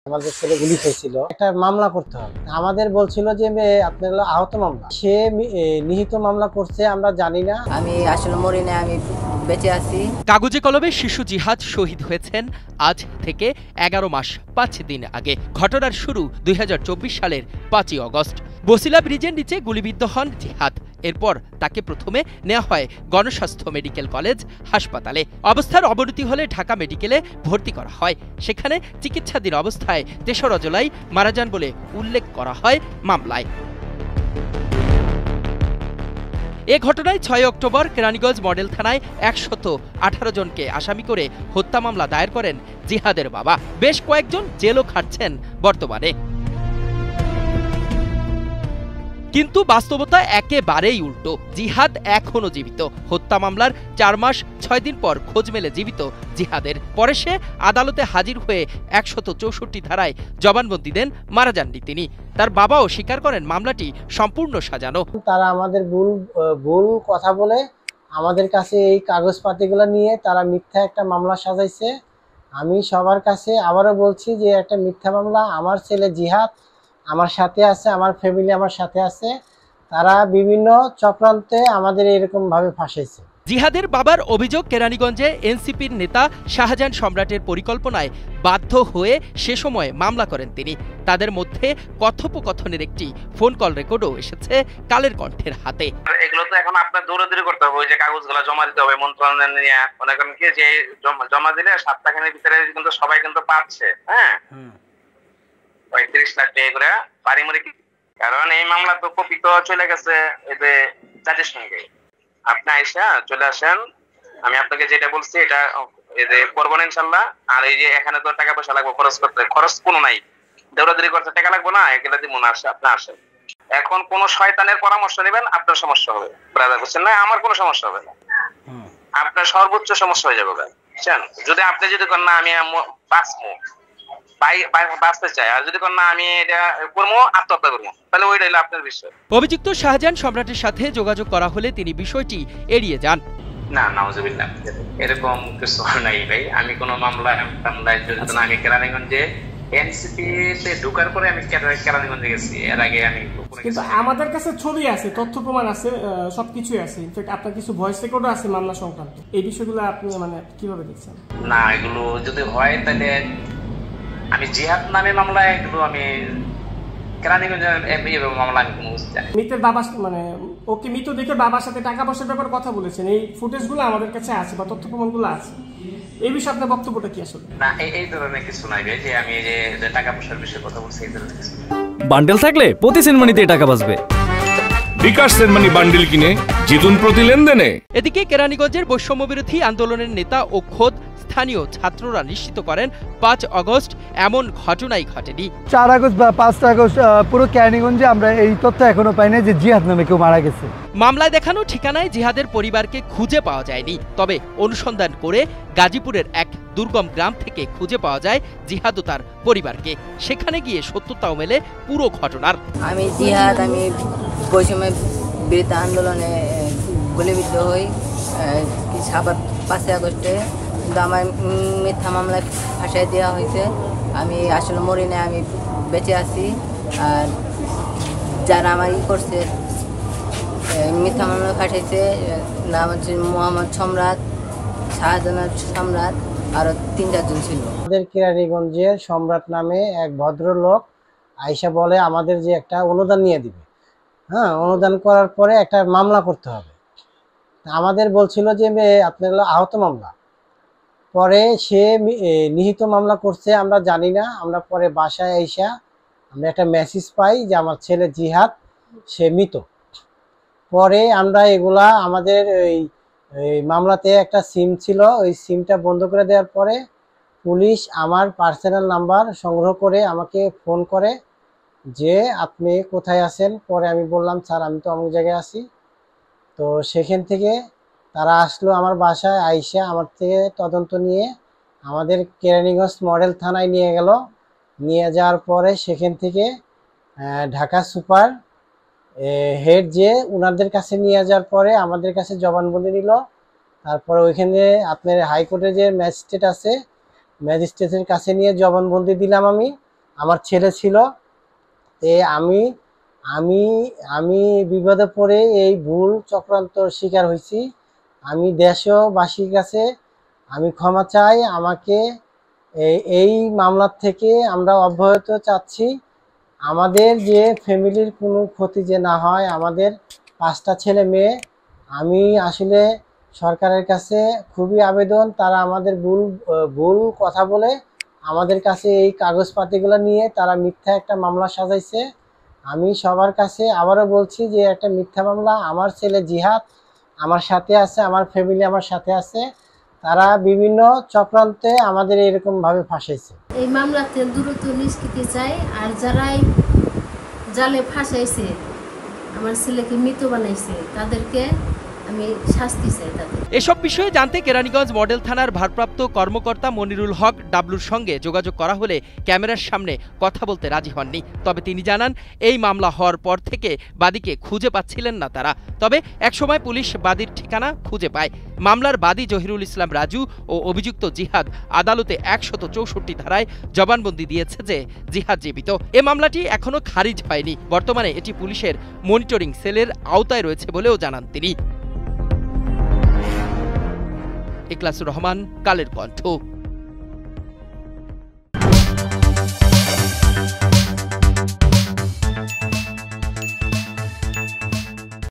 আমাদের ছেলে গুলি খেয়েছিল, একটা মামলা করতে হবে। আমাদের বলছিল যে আপনার আহত মামলা, সে নিহিত মামলা করছে, আমরা জানি না। আমি আসলে মরি না, আমি বেঁচে আছি। কাগজে কলমে শিশু জিহাদ শহীদ হয়েছেন আজ থেকে 11 মাস 5 দিন আগে। ঘটনার শুরু 2024 সালের 5ই অগস্ট। বসিলা ব্রিজের নিচে গুলিবিদ্ধ হন জিহাদ। এরপর তাকে প্রথমে নেওয়া হয় গণস্বাস্থ্য মেডিকেল কলেজ হাসপাতালে। অবস্থার অবনতি হলে ঢাকা মেডিকেলে ভর্তি করা হয়। সেখানে চিকিৎসাধীন অবস্থায় 3রা জুলাই মারা যান বলে উল্লেখ করা হয় মামলায়। এ ঘটনায় 6 অক্টোবর কেরানীগঞ্জ মডেল থানায় 118 জনকে আসামি করে হত্যা মামলা দায়ের করেন জিহাদের বাবা। বেশ কয়েকজন জেলও খাটছেন বর্তমানে। কিন্তু বাস্তবতা একেবারেই উল্টো। জিহাদ এখনো জীবিত। হত্যা মামলার 4 মাস 6 দিন পর খোঁজ মেলে জীবিত জিহাদের। পরে সে আদালতে হাজির হয়ে 164 ধারায় জবানবন্দি দেন। মারা যাননি তিনি। তার বাবাও স্বীকার করেন মামলাটি সম্পূর্ণ সাজানো। তারা আমাদের ভুল কথা বলে আমাদের কাছে এই কাগজপাতিগুলো নিয়ে তারা মিথ্যা একটা মামলা সাজাইছে। আমি সবার কাছে আবারও বলছি যে একটা মিথ্যা মামলা। আমার ছেলে জিহাদ আমার সাথে আছে, আমার ফ্যামিলি আমার সাথে আছে। তারা বিভিন্ন চক্রান্তে আমাদের এরকম ভাবে ফাঁসাইছে। জিহাদের বাবার অভিযোগ, কেরানীগঞ্জে এনসিপির নেতা শাহজাহান সম্রাটের পরিকল্পনায় বাধ্য হয়ে সে সময় মামলা করেন তিনি। তাদের মধ্যে কথোপকথনের একটি ফোন কল রেকর্ডও এসেছে কালের কণ্ঠের হাতে। এগুলো তো এখন আপনার দৌড়াদৌড়ি করতে হবে, যে কাগজগুলো জমা দিতে হবে মন্ত্রণালয় নিয়ে। মনে করেন কি যে জমা দিলে সপ্তাহখানের ভিতরে কিন্তু সবাই কিন্তু পাচ্ছে। হ্যাঁ, 35 লাখ টাকা করে পারিমারিক। কারণ এই মামলা তো কপি তো চলে গেছে এতে জাতির সঙ্গে। আপনি আইসা চলে আসেন, আমি আপনাকে যেটা বলছি এটা করবো না ইনশাল্লাহ। আর এই যে এখানে তো টাকা পয়সা লাগবে খরচ করতে, খরচ কোনো নাই, দৌড়াদৌড়ি করতে টাকা লাগবে না, এগুলা দিব না। আপনি আসেন, এখন কোন শয়তানের পরামর্শ নেবেন আপনার সমস্যা হবে ব্রাদার, বুঝছেন না? আমার কোনো সমস্যা হবে না, আপনার সর্বোচ্চ সমস্যা হয়ে যাবে বুঝছেন। যদি আপনি যদি করেন না আমি বাঁচতে চাই, আর যদি না আমি এটা করবো, আত্মহত্যা করবো, তাহলে ওইটা হলো আপনার বিষয়। অভিযুক্ত শাহজাহান সম্রাটের সাথে যোগাযোগ করা হলে তিনি বিষয়টি এড়িয়ে যান। না, নাউজুবিল্লাহ, এরকম কিছু নাই ভাই। আমি কোনো মামলায় জড়িত না। আমি কেরানীগঞ্জে এনসিপিতে ঢোকার পরে আমি কেরানীগঞ্জে গেছি। এর আগে আমি কিন্তু আমাদের কাছে ছবি আছে, তথ্য প্রমাণ আছে, সবকিছুই আছে। ইনফ্যাক্ট আপনার কিছু ভয়েস রেকর্ডও আছে মামলা সংক্রান্ত। এই বিষয়গুলো আপনি মানে কিভাবে দেখছেন? না, এগুলো যদি হয় তাহলে আমি জিহাদ নামে মামলা, এগুলো আমি কেরানীগঞ্জের মামলা আমি কোনো বুঝতে জানি। মৃতের বাবা মানে ওকে মৃত দেখে বাবার সাথে টাকা পয়সার ব্যাপারে কথা বলেছেন, এই ফুটেজগুলো আমাদের কাছে আছে বা তথ্য প্রমাণগুলো আছে। এই বিষয়ে আপনার বক্তব্যটা কি আসলে? না, এই ধরনের কিছু নাই যে আমি যে টাকা পয়সার বিষয়ে কথা বলছি, এই ধরনের কিছু। বান্ডেল থাকলে প্রতি সেনমানিতে টাকা বাঁচবে। বিকাশ সেনমানি বান্ডেল কিনে জিতুন প্রতি লেনদেনে। এদিকে কেরানীগঞ্জের বৈষম্য বিরোধী আন্দোলনের নেতা ও খোদ স্থানীয় ছাত্ররা নিশ্চিত করেন 5 অগস্ট এমন ঘটনাই ঘটেনি। 4 আগস্ট বা 5 আগস্ট পুরো কেরানীগঞ্জে আমরা এই তথ্য এখনো পাই না যে জিহাদ নামে কেউ মারা গেছে। মামলায় দেখানো ঠিকানায় জিহাদের পরিবারকে খুঁজে পাওয়া যায়নি। তবে অনুসন্ধান করে গাজীপুরের এক দুর্গম গ্রাম থেকে খুঁজে পাওয়া যায় জিহাদ ও তার পরিবারকে। সেখানে গিয়ে সত্যতাও মেলে পুরো ঘটনার। আমি জিহাদ, আমি বৈষম্য বিরোধী আন্দোলনে গুলিবিদ্ধ হই 5 আগস্টে। কিন্তু আমার মিথ্যা মামলায় ফাঁসাই দেওয়া হয়েছে। আমি আসলে মরি না, আমি বেঁচে আছি। আর যারা আমার করছে মিথ্যা মামলা ফাঁসাইছে, নাম হচ্ছে মোহাম্মদ সম্রাট, শাহজাহান সম্রাট, আরো 3-4 জন ছিল। আমাদের কেরানীগঞ্জের সম্রাট নামে এক ভদ্রলোক আইসা বলে আমাদের যে একটা অনুদান নিয়ে দিবে। হ্যাঁ, অনুদান করার পরে একটা মামলা করতে হবে। আমাদের বলছিল যে আপনার আহত মামলা। পরে সে নিহিত মামলা করছে, আমরা জানি না। আমরা পরে বাসায় আইসা আমরা একটা মেসেজ পাই যে আমার ছেলে জিহাদ সে মৃত। পরে আমরা এগুলা আমাদের এই মামলাতে একটা সিম ছিল, ওই সিমটা বন্ধ করে দেওয়ার পরে পুলিশ আমার পার্সোনাল নাম্বার সংগ্রহ করে আমাকে ফোন করে যে আপনি কোথায় আছেন। পরে আমি বললাম স্যার আমি তো অমুক জায়গায় আছি। তো সেখান থেকে তারা আসলো আমার বাসায়, আইসা আমার থেকে তদন্ত নিয়ে আমাদের কেরানীগঞ্জ মডেল থানায় নিয়ে গেল। নিয়ে যাওয়ার পরে সেখান থেকে ঢাকা সুপার হেড যে ওনাদের কাছে নিয়ে যাওয়ার পরে আমাদের কাছে জবানবন্দি নিল। তারপরে ওইখানে আপনার হাইকোর্টের যে ম্যাজিস্ট্রেট আছে, ম্যাজিস্ট্রেটের কাছে নিয়ে জবানবন্দি দিলাম আমি। আমার ছেলে ছিল। আমি আমি আমি বিপদে পড়ে এই ভুল চক্রান্ত শিকার হয়েছি। আমি দেশবাসীর কাছে আমি ক্ষমা চাই। আমাকে এই মামলার থেকে আমরা অব্যাহত চাচ্ছি। আমাদের যে ফ্যামিলির কোনো ক্ষতি যে না হয়। আমাদের 5টা ছেলে মেয়ে। আমি আসলে সরকারের কাছে খুবই আবেদন, তারা আমাদের ভুল কথা বলে আমাদের কাছে এই কাগজপাতিগুলো নিয়ে তারা মিথ্যা একটা মামলা সাজাইছে। আমি সবার কাছে আবারও বলছি যে একটা মিথ্যা মামলা। আমার ছেলে জিহাদ আমার সাথে আছে, আমার ফ্যামিলি আমার সাথে আছে। তারা বিভিন্ন চক্রান্তে আমাদের এরকম ভাবে ফাঁসাইছে। এই মামলাতে দ্রুত নিষ্কৃতি চাই, আর যারাই জালে ফাঁসাইছে, আমার ছেলেকে মৃত বানাইছে, তাদেরকে আমি শাস্তি চাই। এসব বিষয়ে জানতে কেরানীগঞ্জ মডেল থানার ভারপ্রাপ্ত কর্মকর্তা মনিরুল হক ডাবলুর সঙ্গে যোগাযোগ করা হলে ক্যামেরার সামনে কথা বলতে রাজি হননি। তবে তিনি জানান, এই মামলা হওয়ার পর থেকে বাদীকে খুঁজে পাচ্ছিলেন না তারা। তবে একসময় পুলিশ বাদীর ঠিকানা খুঁজে পায়। মামলার বাদী জহিরুল ইসলাম রাজু ও অভিযুক্ত জিহাদ আদালতে 164 ধারায় জবানবন্দি দিয়েছে যে জিহাদ জীবিত। এ মামলাটি এখনো খারিজ হয়নি। বর্তমানে এটি পুলিশের মনিটরিং সেলের আওতায় রয়েছে বলেও জানান তিনি। ইখলাসুর রহমান, কালের কণ্ঠ।